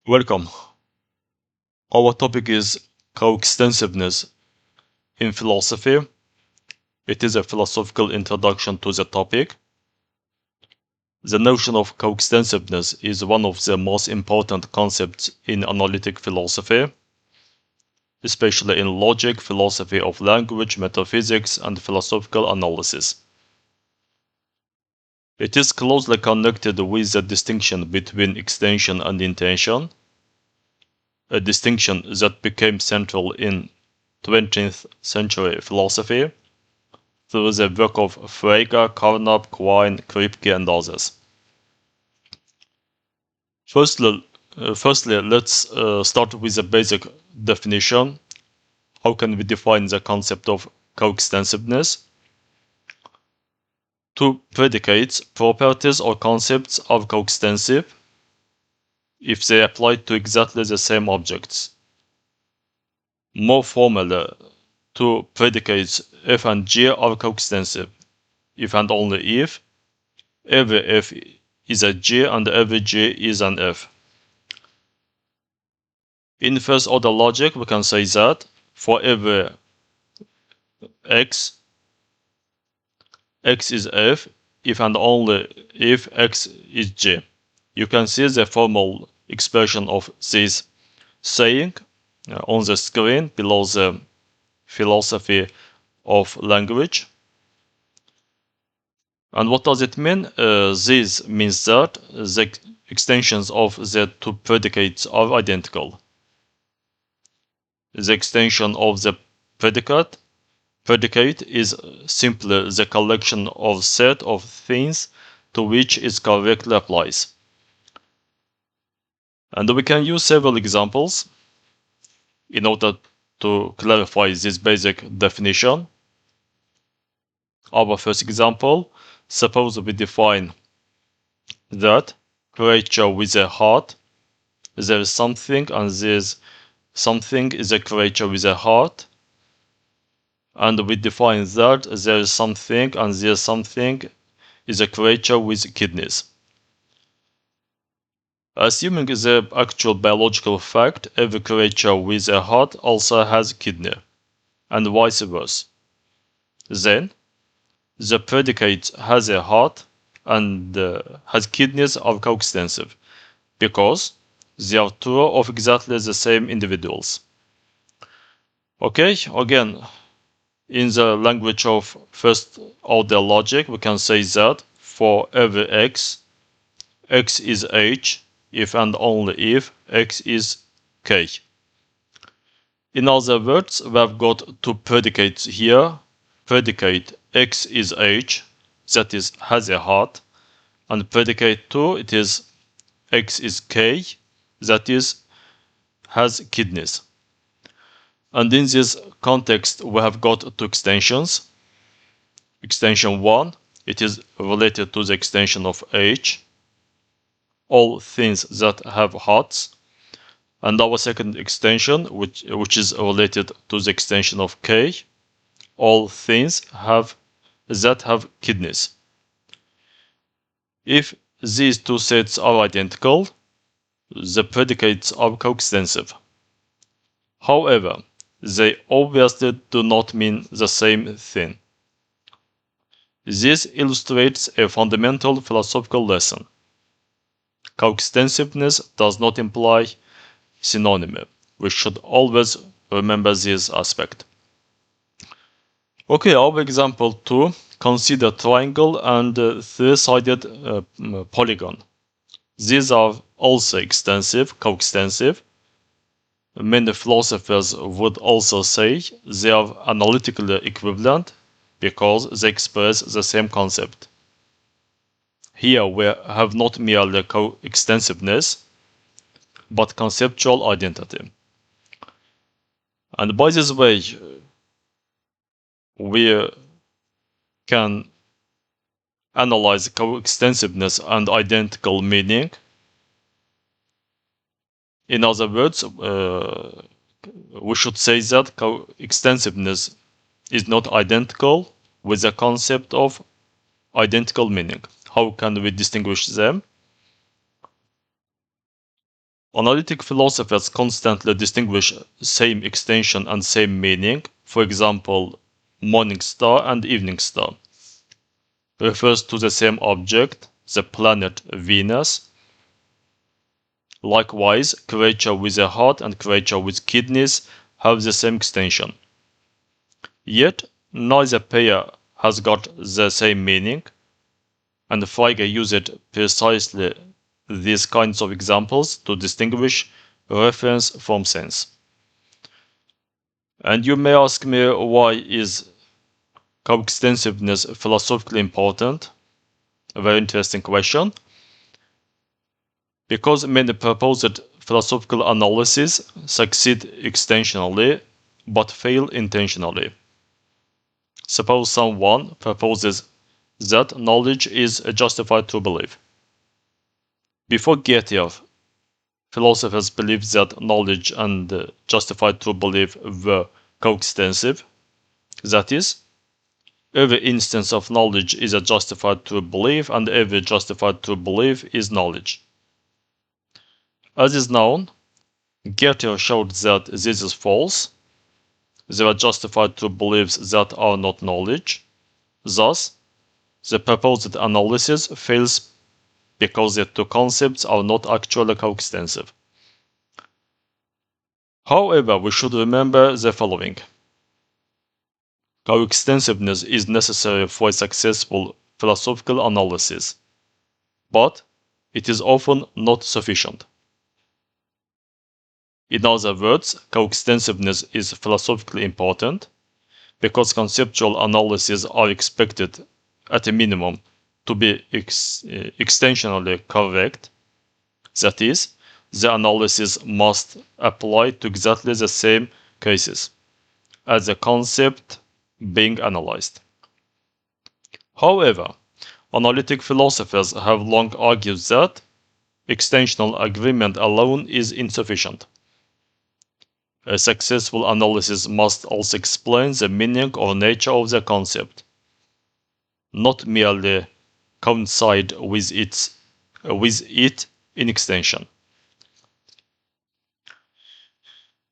Welcome. Our topic is coextensiveness in philosophy. It is a philosophical introduction to the topic. The notion of coextensiveness is one of the most important concepts in analytic philosophy, especially in logic, philosophy of language, metaphysics, and philosophical analysis. It is closely connected with the distinction between extension and intention, a distinction that became central in 20th century philosophy through the work of Frege, Carnap, Quine, Kripke, and others. Firstly, let's start with a basic definition. How can we define the concept of coextensiveness? Two predicates, properties, or concepts are coextensive if they apply to exactly the same objects. More formally, two predicates f and g are coextensive if and only if every f is a g and every g is an f. In first order logic, we can say that for every x is f if and only if x is g. You can see the formal expression of this saying on the screen below the philosophy of language. And what does it mean? This means that the extensions of the two predicates are identical. The extension of the predicate is simply the collection of set of things to which it correctly applies. And we can use several examples in order to clarify this basic definition. Our first example, suppose we define that creature with a heart, there is something, and this something is a creature with a heart, and we define that there is something, and this something is a creature with kidneys. Assuming the actual biological fact, every creature with a heart also has kidney, and vice versa. Then, the predicate has a heart and has kidneys are coextensive, because they are true of exactly the same individuals. Okay, again, in the language of first order logic, we can say that for every x is h if and only if x is k. In other words, we have got two predicates here. Predicate x is h, that is, has a heart, and predicate 2, it is x is k, that is, has kidneys. And in this context, we have got two extensions. Extension 1, it is related to the extension of h, all things that have hearts. And our second extension, which is related to the extension of k, all things that have kidneys. If these two sets are identical, the predicates are coextensive. However, they obviously do not mean the same thing. This illustrates a fundamental philosophical lesson. Coextensiveness does not imply synonymous. We should always remember this aspect. Okay, our example 2, consider triangle and three-sided polygon. These are also coextensive. Many philosophers would also say they are analytically equivalent because they express the same concept. Here we have not merely coextensiveness, but conceptual identity. And by this way, we can analyze coextensiveness and identical meaning. In other words, we should say that coextensiveness is not identical with the concept of identical meaning. How can we distinguish them? Analytic philosophers constantly distinguish same extension and same meaning. For example, morning star and evening star refers to the same object, the planet Venus. Likewise, creature with a heart and creature with kidneys have the same extension. Yet, neither pair has got the same meaning, and Frege used precisely these kinds of examples to distinguish reference from sense. And you may ask me, why is coextensiveness philosophically important? A very interesting question. Because many proposed philosophical analyses succeed extensionally but fail intentionally. Suppose someone proposes that knowledge is a justified true belief. Before Goethe, philosophers believed that knowledge and justified true belief were coextensive. That is, every instance of knowledge is a justified true belief, and every justified true belief is knowledge. As is known, Goethe showed that this is false. There are justified true beliefs that are not knowledge. Thus, the proposed analysis fails because the two concepts are not actually coextensive. However, we should remember the following. Coextensiveness is necessary for a successful philosophical analysis, but it is often not sufficient. In other words, coextensiveness is philosophically important because conceptual analyses are expected, at a minimum, to be extensionally correct. That is, the analysis must apply to exactly the same cases as the concept being analyzed. However, analytic philosophers have long argued that extensional agreement alone is insufficient. A successful analysis must also explain the meaning or nature of the concept, not merely coincide with it in extension.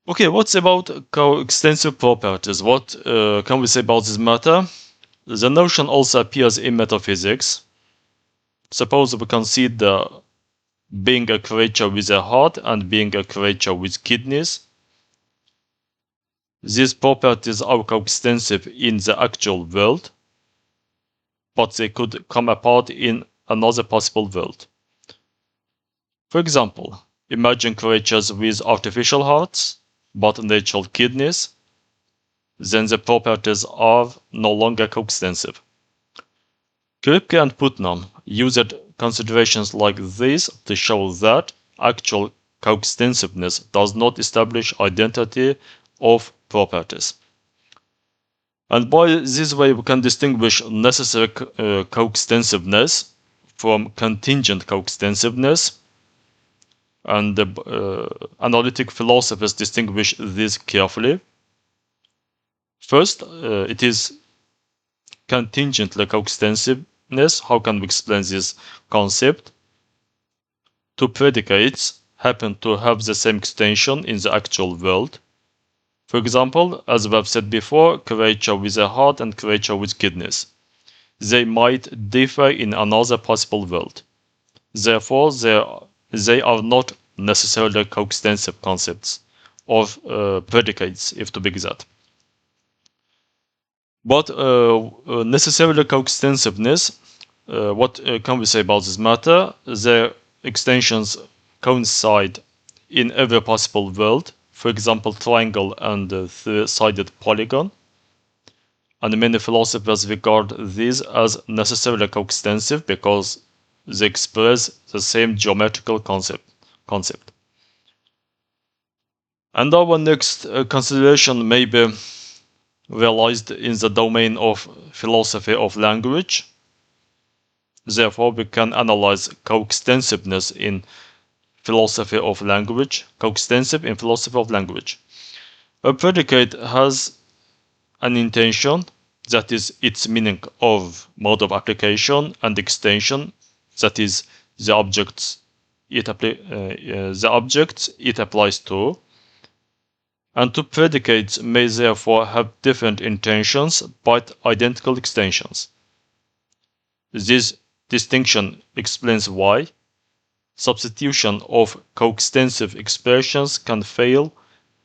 Okay, what's about coextensive properties? What can we say about this matter? The notion also appears in metaphysics. Suppose we consider being a creature with a heart and being a creature with kidneys. These properties are coextensive in the actual world, but they could come apart in another possible world. For example, imagine creatures with artificial hearts, but natural kidneys. Then the properties are no longer coextensive. Kripke and Putnam used considerations like these to show that actual coextensiveness does not establish identity of properties. And by this way we can distinguish necessary coextensiveness from contingent coextensiveness, and analytic philosophers distinguish this carefully. First, it is contingently coextensiveness. How can we explain this concept? Two predicates happen to have the same extension in the actual world. For example, as we have said before, creature with a heart and creature with kidneys. They might differ in another possible world. Therefore, they are not necessarily coextensive concepts or predicates, if to be exact. But necessarily coextensiveness, what can we say about this matter? Their extensions coincide in every possible world. For example, triangle and three-sided polygon. And many philosophers regard these as necessarily coextensive because they express the same geometrical concept. And our next consideration may be realized in the domain of philosophy of language. Therefore, we can analyze coextensiveness in philosophy of language. Coextensive in philosophy of language. A predicate has an intension, that is its meaning of mode of application, and extension, that is the object's the objects it applies to, and two predicates may therefore have different intensions but identical extensions. This distinction explains why substitution of coextensive expressions can fail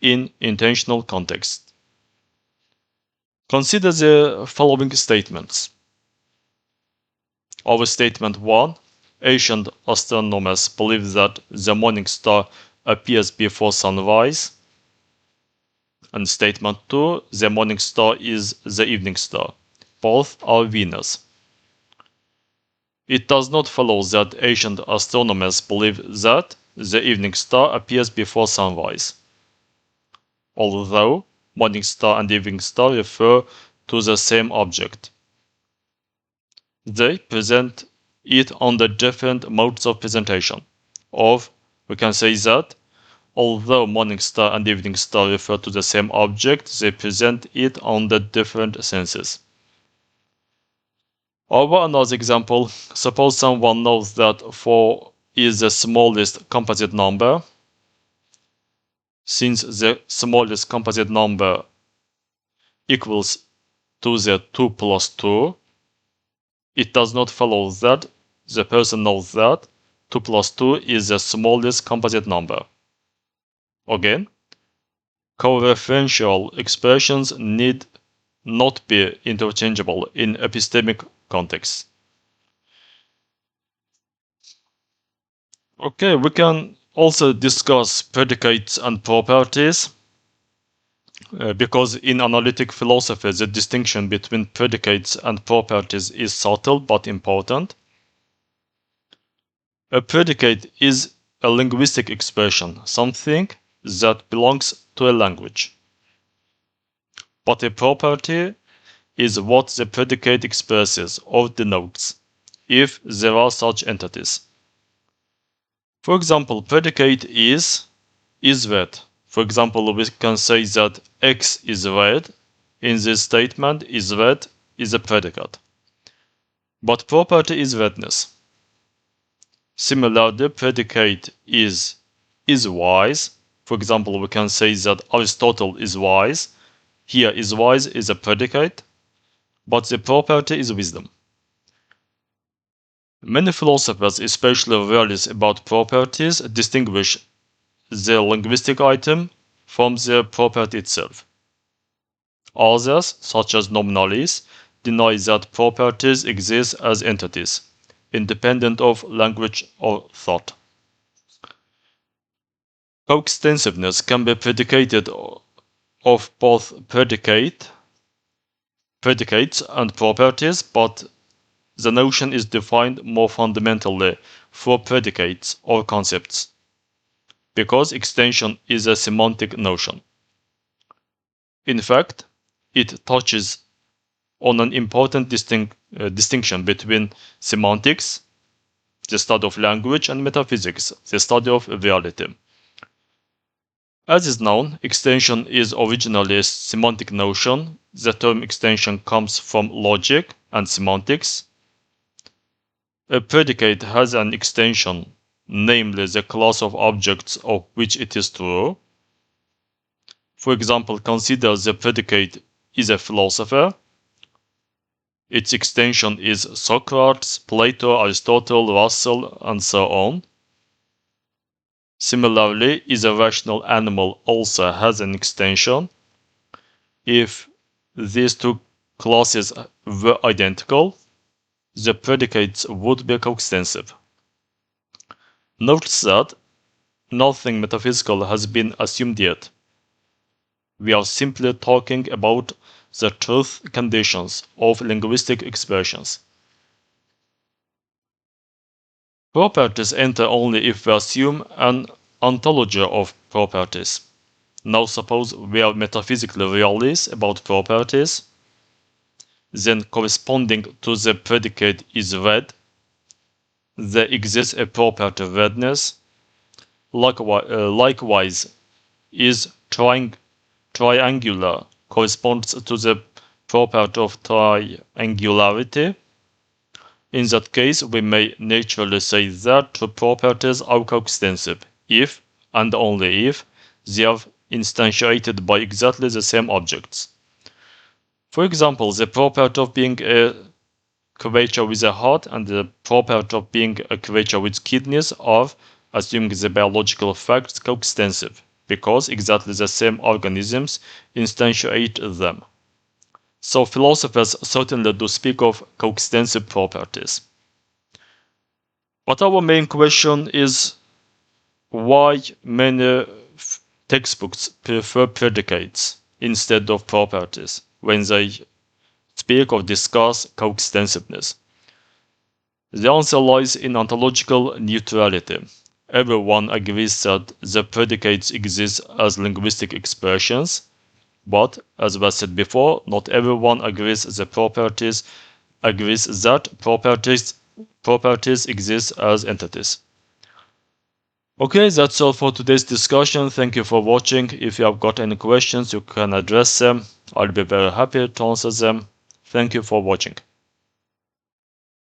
in intentional context. Consider the following statements. Our statement 1, ancient astronomers believe that the morning star appears before sunrise. And statement 2, the morning star is the evening star. Both are Venus. It does not follow that ancient astronomers believe that the evening star appears before sunrise, although morning star and evening star refer to the same object. They present it under different modes of presentation. Or we can say that although morning star and evening star refer to the same object, they present it under different senses. Or another example, suppose someone knows that 4 is the smallest composite number. Since the smallest composite number equals to the 2 plus 2, it does not follow that the person knows that 2 plus 2 is the smallest composite number. Again, coreferential expressions need not be interchangeable in epistemic context. Okay, we can also discuss predicates and properties because in analytic philosophy the distinction between predicates and properties is subtle but important. A predicate is a linguistic expression, something that belongs to a language. But a property is what the predicate expresses or denotes, if there are such entities. For example, predicate is red. For example, we can say that X is red. In this statement, is red is a predicate. But property is redness. Similarly, predicate is wise. For example, we can say that Aristotle is wise. Here is wise is a predicate, but the property is wisdom. Many philosophers, especially realists about properties, distinguish the linguistic item from the property itself. Others, such as nominalists, deny that properties exist as entities, independent of language or thought. Coextensiveness can be predicated of both predicates and properties, but the notion is defined more fundamentally for predicates or concepts, because extension is a semantic notion. In fact, it touches on an important distinction between semantics, the study of language, and metaphysics, the study of reality. As is known, extension is originally a semantic notion. The term extension comes from logic and semantics. A predicate has an extension, namely the class of objects of which it is true. For example, consider the predicate is a philosopher. Its extension is Socrates, Plato, Aristotle, Russell, and so on. Similarly, is a rational animal also has an extension. If these two classes were identical, the predicates would be coextensive. Note that nothing metaphysical has been assumed yet. We are simply talking about the truth conditions of linguistic expressions. Properties enter only if we assume an ontology of properties. Now suppose we are metaphysically realists about properties, then corresponding to the predicate is red, there exists a property redness. Likewise, is triangular corresponds to the property of triangularity. In that case, we may naturally say that two properties are coextensive if, and only if, they are instantiated by exactly the same objects. For example, the property of being a creature with a heart and the property of being a creature with kidneys are, assuming the biological facts, coextensive, because exactly the same organisms instantiate them. So philosophers certainly do speak of coextensive properties. But our main question is why many textbooks prefer predicates instead of properties when they speak or discuss coextensiveness. The answer lies in ontological neutrality. Everyone agrees that the predicates exist as linguistic expressions, but, as was said before, not everyone agrees that properties exist as entities. Okay, that's all for today's discussion. Thank you for watching. If you have got any questions, you can address them. I'll be very happy to answer them. Thank you for watching.